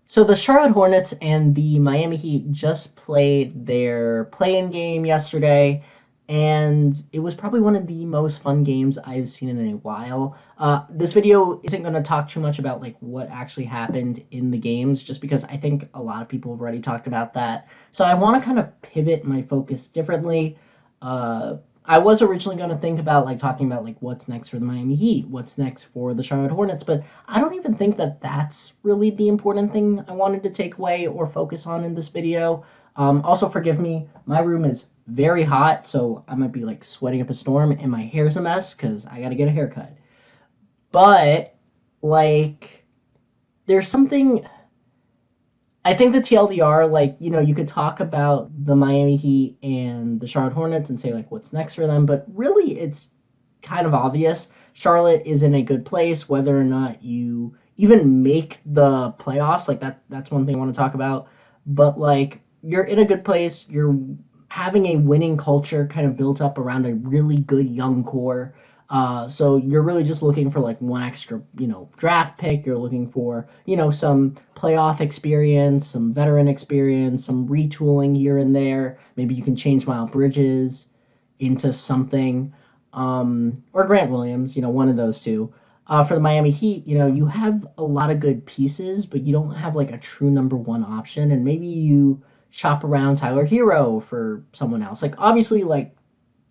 So the Charlotte Hornets and the Miami Heat just played their play-in game yesterday, and it was probably one of the most fun games I've seen in a while. This video isn't going to talk too much about like what actually happened in the games, just because I think a lot of people have already talked about that. So I want to kind of pivot my focus differently. Uh, I was originally going to think about like talking about like what's next for the Miami Heat, what's next for the Charlotte Hornets, but I don't even think that that's really the important thing I wanted to take away or focus on in this video. Also, forgive me, my room is very hot, so I might be like sweating up a storm, and my hair's a mess because I got to get a haircut. But, like, there's something. I think the TLDR, like, you could talk about the Miami Heat and the Charlotte Hornets and say, like, what's next for them, but really it's kind of obvious. Charlotte is in a good place, whether or not you even make the playoffs. Like that's one thing I want to talk about. But like you're in a good place. You're having a winning culture kind of built up around a really good young core. So you're really just looking for like one extra, draft pick. You're looking for, some playoff experience, some veteran experience, some retooling here and there. Maybe you can change Miles Bridges into something, or Grant Williams, one of those two. For the Miami Heat, you have a lot of good pieces, but you don't have like a true number one option, and maybe you shop around Tyler Hero for someone else. Like obviously, like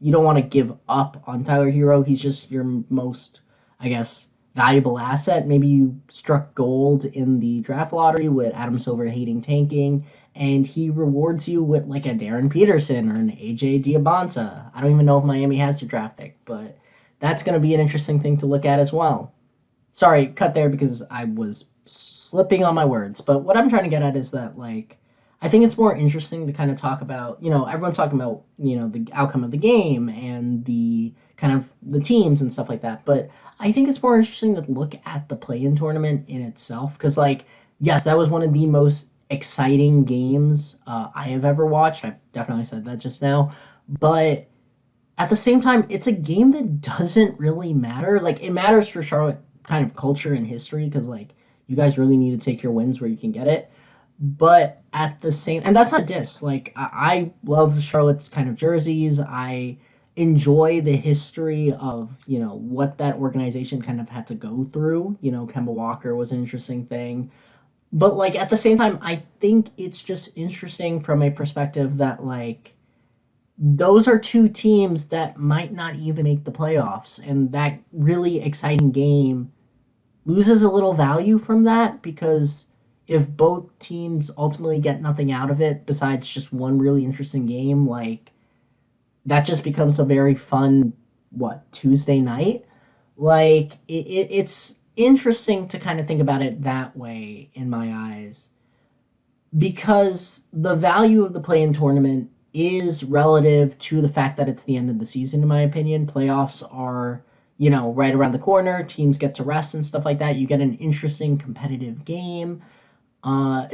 you don't want to give up on Tyler Hero. He's just your most, I guess, valuable asset. Maybe you struck gold in the draft lottery with Adam Silver hating tanking, and he rewards you with like a Darren Peterson or an AJ Diabanta. I don't even know if Miami has a draft pick, but that's going to be an interesting thing to look at as well. Sorry, cut there because I was slipping on my words. But what I'm trying to get at is that like I think it's more interesting to kind of talk about, everyone's talking about, the outcome of the game and the kind of the teams and stuff like that. But I think it's more interesting to look at the play-in tournament in itself because like yes, that was one of the most exciting games I have ever watched. I've definitely said that just now, but at the same time, it's a game that doesn't really matter. Like it matters for Charlotte kind of culture and history because like you guys really need to take your wins where you can get it. But at the same, and that's not a diss. Like I love Charlotte's kind of jerseys. I enjoy the history of what that organization kind of had to go through. Kemba Walker was an interesting thing. But like at the same time, I think it's just interesting from a perspective that like those are two teams that might not even make the playoffs, and that really exciting game loses a little value from that because if both teams ultimately get nothing out of it besides just one really interesting game, like that just becomes a very fun Tuesday night. Like it's interesting to kind of think about it that way in my eyes because the value of the play-in tournament is relative to the fact that it's the end of the season. In my opinion, playoffs are right around the corner. Teams get to rest and stuff like that. You get an interesting competitive game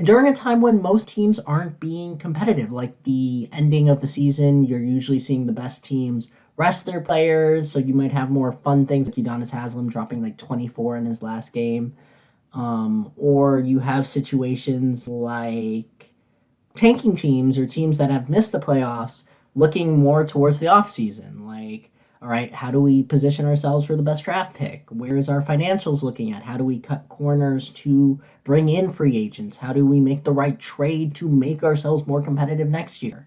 during a time when most teams aren't being competitive. Like the ending of the season, you're usually seeing the best teams rest their players, so you might have more fun things like Udonis Haslam dropping like 24 in his last game. Or you have situations like tanking teams or teams that have missed the playoffs looking more towards the offseason. Like, all right, how do we position ourselves for the best draft pick? Where is our financials looking at? How do we cut corners to bring in free agents? How do we make the right trade to make ourselves more competitive next year?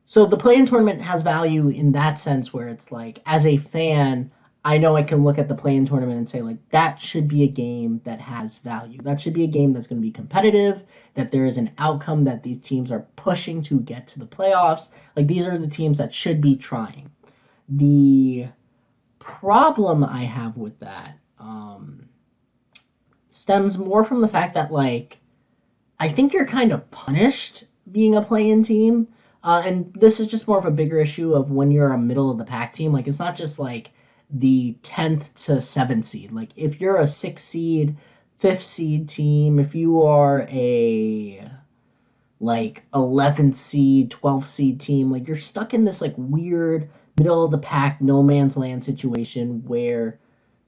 So the play-in tournament has value in that sense where it's like, as a fan, I know I can look at the play-in tournament and say like that should be a game that has value. That should be a game that's going to be competitive. That there is an outcome that these teams are pushing to get to the playoffs. Like these are the teams that should be trying. The problem I have with that stems more from the fact that like I think you're kind of punished being a play-in team. And this is just more of a bigger issue of when you're a middle of the pack team. Like it's not just like the 10th to 7th seed. Like if you're a 6th seed, 5th seed team, if you are a like 11th seed, 12th seed team, like you're stuck in this like weird middle of the pack no man's land situation where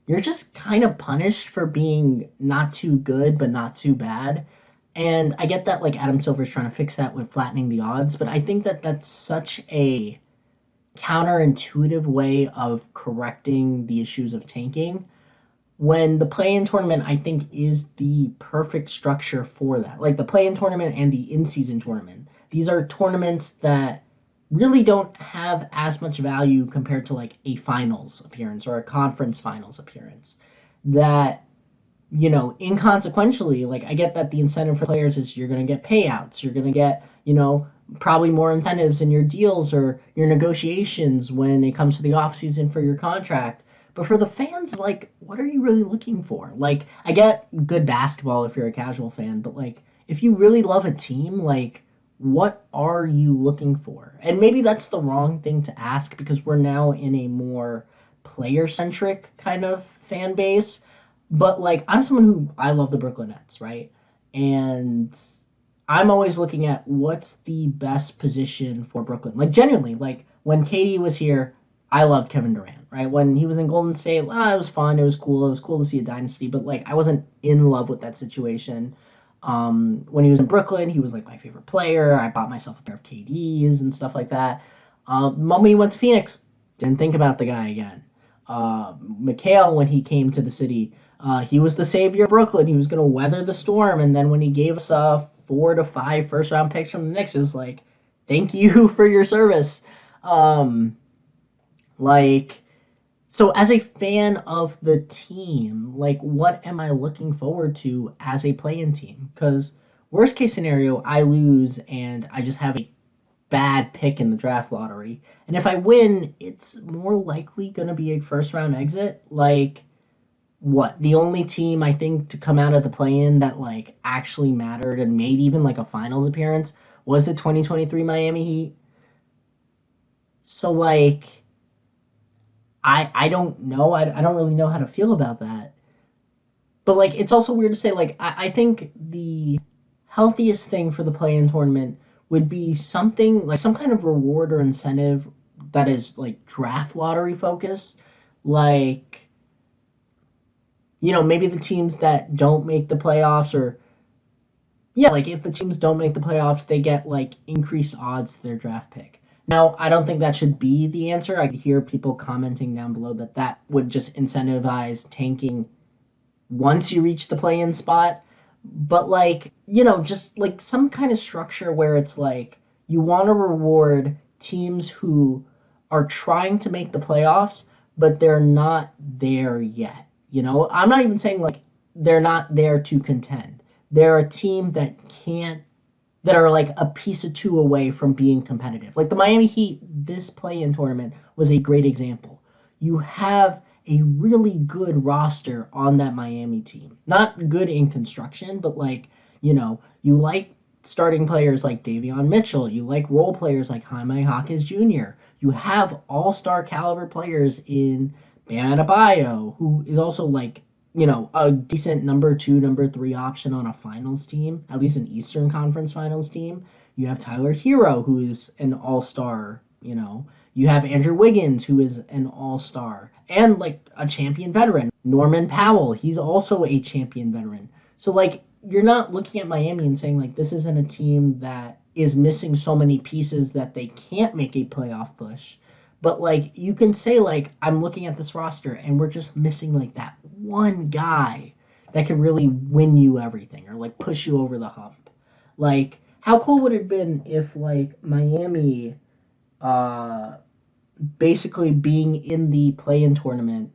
you're just kind of punished for being not too good but not too bad. And I get that like Adam Silver's trying to fix that with flattening the odds, but I think that that's such a counterintuitive way of correcting the issues of tanking when the play-in tournament I think is the perfect structure for that. Like the play-in tournament and the in-season tournament. These are tournaments that really don't have as much value compared to like a finals appearance or a conference finals appearance. That inconsequentially, like I get that the incentive for players is you're going to get payouts, you're going to get, probably more incentives in your deals or your negotiations when it comes to the off season for your contract. But for the fans, like, what are you really looking for? Like, I get good basketball if you're a casual fan, but like, if you really love a team, like, what are you looking for? And maybe that's the wrong thing to ask because we're now in a more player centric kind of fan base, but like I'm someone who I love the Brooklyn Nets, right? And I'm always looking at what's the best position for Brooklyn. Like genuinely, like when KD was here, I loved Kevin Durant, right? When he was in Golden State, it was fun, it was cool, to see a dynasty, but like I wasn't in love with that situation. When he was in Brooklyn, he was like my favorite player. I bought myself a pair of KDs and stuff like that. The moment he went to Phoenix, didn't think about the guy again. Mikhail, when he came to the city, he was the savior of Brooklyn. He was going to weather the storm. And then when he gave us 4 to 5 first round picks from the Knicks, it was like, thank you for your service. Like, so as a fan of the team, like, what am I looking forward to as a play-in team? Because worst case scenario, I lose and I just have a bad pick in the draft lottery. And if I win, it's more likely going to be a first round exit. Like, what? The only team I think to come out of the play-in that like actually mattered and made even like a finals appearance was the 2023 Miami Heat. So like I don't know. I don't really know how to feel about that. But like it's also weird to say like I think the healthiest thing for the play-in tournament would be something like some kind of reward or incentive that is like draft lottery focused. Like maybe the teams that don't make the playoffs or yeah, like if the teams don't make the playoffs, they get like increased odds to their draft pick. Now, I don't think that should be the answer. I hear people commenting down below that that would just incentivize tanking once you reach the play-in spot. But like, just like some kind of structure where it's like you want to reward teams who are trying to make the playoffs, but they're not there yet. I'm not even saying like they're not there to contend. They're a team that are like a piece or two away from being competitive. Like the Miami Heat, this play-in tournament was a great example. You have a really good roster on that Miami team. Not good in construction, but like, you like starting players like Davion Mitchell. You like role players like Jaime Hawkins Jr. You have all-star caliber players in Bam Adebayo, who is also like a decent number 2, number 3 option on a finals team, at least an Eastern Conference finals team. You have Tyler Hero, who is an all-star. You have Andrew Wiggins, who is an all-star and like a champion veteran. Norman Powell, he's also a champion veteran. So like you're not looking at Miami and saying like this isn't a team that is missing so many pieces that they can't make a playoff push. But like you can say like I'm looking at this roster and we're just missing like that one guy that can really win you everything or like push you over the hump. Like how cool would it have been if like Miami uh basically being in the play-in tournament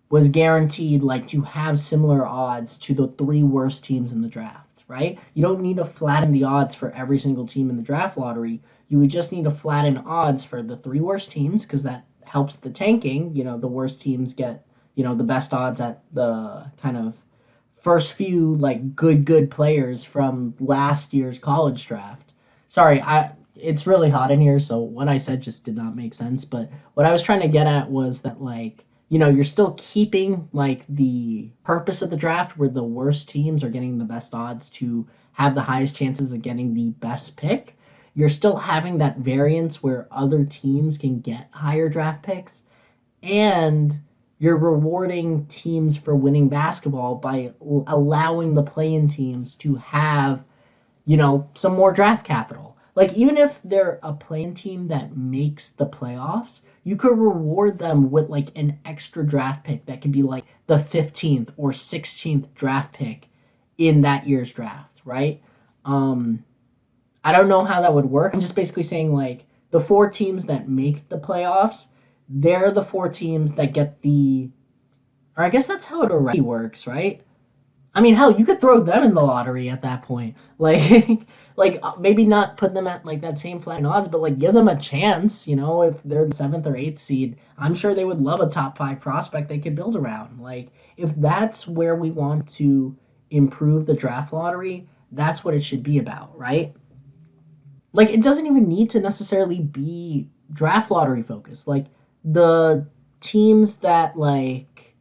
was guaranteed like to have similar odds to the 3 worst teams in the draft, right? You don't need to flatten the odds for every single team in the draft lottery. You would just need to flatten odds for the 3 worst teams because that helps the tanking. The worst teams get, the best odds at the kind of first few like good players from last year's college draft. Sorry, it's really hot in here, so what I said just did not make sense. But what I was trying to get at was that like you're still keeping like the purpose of the draft where the worst teams are getting the best odds to have the highest chances of getting the best pick. You're still having that variance where other teams can get higher draft picks and you're rewarding teams for winning basketball by allowing the play-in teams to have some more draft capital. Like, even if they're a playing team that makes the playoffs, you could reward them with like an extra draft pick that could be like the 15th or 16th draft pick in that year's draft, right? Um, I don't know how that would work. I'm just basically saying like the four teams that make the playoffs, they're the four teams that get the, or I guess that's how it already works, right? I mean, hell, you could throw them in the lottery at that point. Like, maybe not put them at like that same flat odds, but like give them a chance. If they're the seventh or eighth seed, I'm sure they would love a top five prospect they could build around. Like, if that's where we want to improve the draft lottery, that's what it should be about, right? Like, it doesn't even need to necessarily be draft lottery focused. Like, the teams that like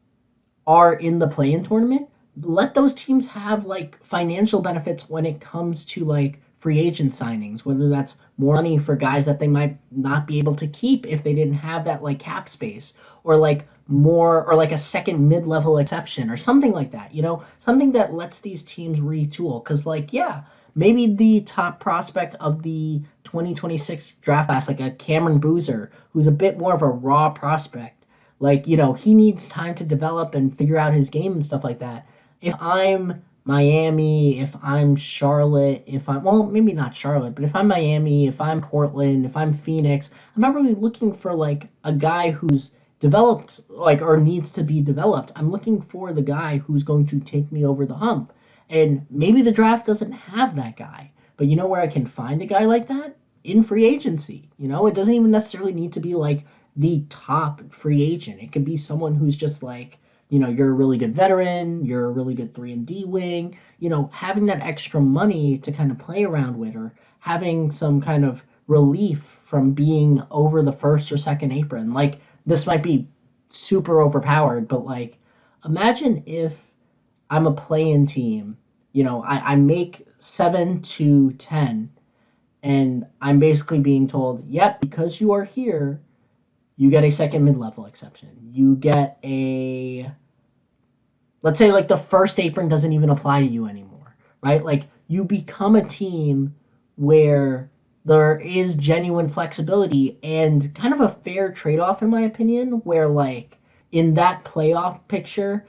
are in the play-in tournament, let those teams have like financial benefits when it comes to like free agent signings, whether that's more money for guys that they might not be able to keep if they didn't have that like cap space, or like more, or like a second mid-level exception or something like that, something that lets these teams retool. Because like, yeah, maybe the top prospect of the 2026 draft class, like a Cameron Boozer, who's a bit more of a raw prospect, like, he needs time to develop and figure out his game and stuff like that. If I'm Miami, if I'm Charlotte, if I'm, well, maybe not Charlotte, but if I'm Miami, if I'm Portland, if I'm Phoenix, I'm not really looking for like a guy who's developed, like, or needs to be developed. I'm looking for the guy who's going to take me over the hump. And maybe the draft doesn't have that guy, but you know where I can find a guy like that? In free agency. It doesn't even necessarily need to be like the top free agent. It could be someone who's just like, you're a really good veteran, you're a really good 3-and-D wing, having that extra money to kind of play around with, or having some kind of relief from being over the first or second apron. Like, this might be super overpowered, but like, imagine if I'm a play-in team, I make 7 to 10, and I'm basically being told, yep, because you are here, you get a second mid-level exception. You get a, let's say like the first apron doesn't even apply to you anymore, right? Like, you become a team where there is genuine flexibility and kind of a fair trade-off, in my opinion, where like in that playoff picture,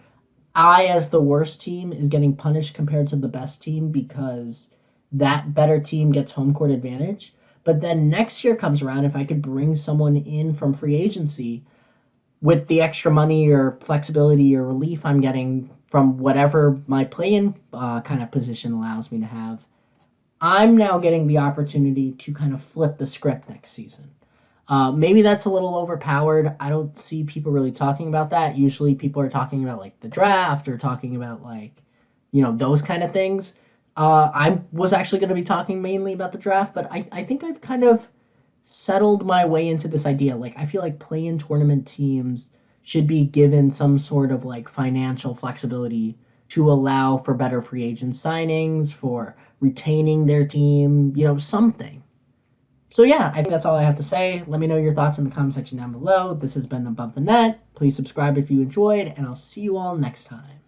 I, as the worst team, is getting punished compared to the best team because that better team gets home court advantage. But then next year comes around, if I could bring someone in from free agency with the extra money or flexibility or relief I'm getting from whatever my play-in kind of position allows me to have, I'm now getting the opportunity to kind of flip the script next season. Maybe that's a little overpowered. I don't see people really talking about that. Usually people are talking about like the draft, or talking about like, those kind of things. I was actually going to be talking mainly about the draft, but I think I've kind of settled my way into this idea. Like, I feel like play-in tournament teams should be given some sort of like financial flexibility to allow for better free agent signings, for retaining their team, something. So yeah, I think that's all I have to say. Let me know your thoughts in the comment section down below. This has been Above the Net. Please subscribe if you enjoyed, and I'll see you all next time.